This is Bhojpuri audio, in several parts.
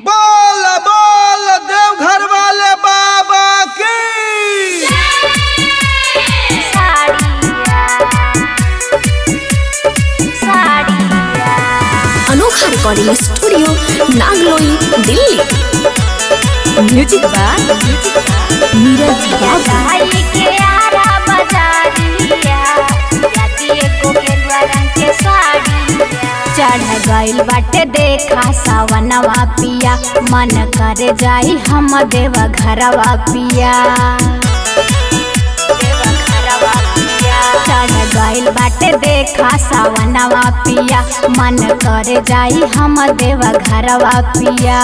बोल बोल देवघर वाले बाबा की। Anokha recording studio Nangloi Delhi. Music by Neeraj चढ़ गइल बाटे देखा सावनवा पिया, मन करे जाई हम देव घरवा पिया। चढ़ गइल बाटे देखा सावनवा पिया, मन करे जाई हम देव घरवा पिया।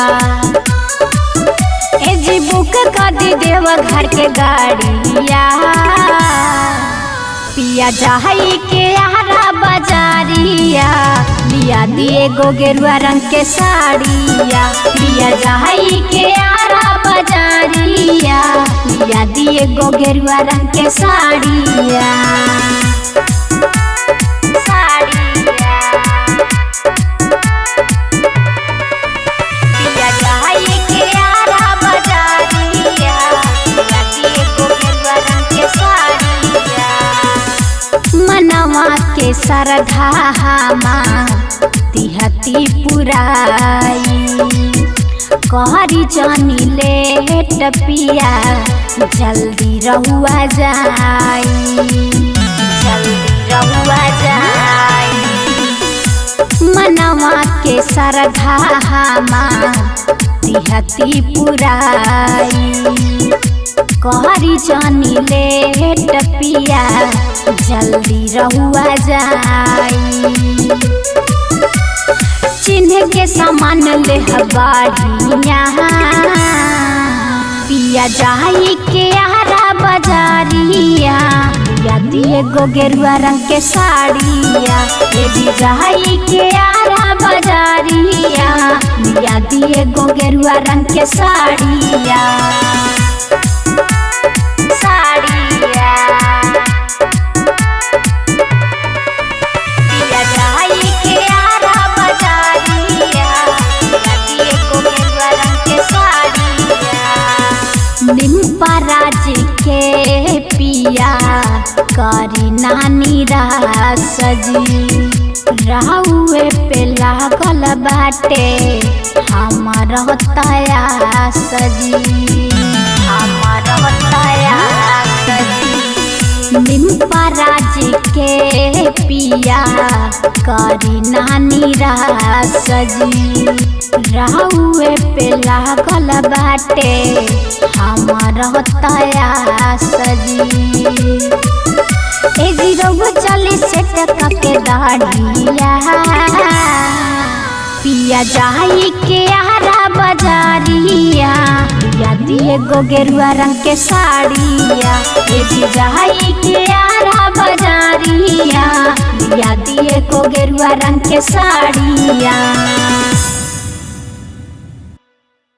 ए जी बुक कर दी देव घर के गाड़िया, पिया जाई के आरा बाजारिया, लिया दिए गो गेरुआ रंग के साड़िया। पिया जाई के आरा बाजारिया, लिया दिए गो गेरुआ रंग के साड़िया। पिया जाई के आरा बाजारिया, लिया दिए गो गेरुआ रंग के साड़िया। मनवा के श्रद्धा तिहती पुराई, कहरी जानी लेट पिया, जल्दी रहुआ जाई, जल्दी रहुआ जाई। मनवा के श्रद्धा तिहती पुराई, कहरी जानी लेट पिया, जल्दी रहुआ जाई। चिन्ह के सामान ले बढ़िया, पिया जाई के आरा बाजारिया, लिया दिए गो गेरुआ रंग के साड़िया। ये जाई के आरा बाजारिया, लिया दिए गो गेरुआ रंग के साड़िया। निम्पराज के पिया करी नानी सजी, रहुए पे लागल बाटे हमार तया सजी, हमार तया सजी। निम्पराज के पिया करी नानी सजी, रहुए पे लागल बाटे हमार तया सजी। ए जीरो चली सेट के दाढ़िया, पिया जाई के आरा बाजारिया, लिया दिए गो गेरुआ रंग के साड़िया। ए जी जाई के आरा बाजारिया, लिया दिए गो गेरुआ रंग के साड़िया।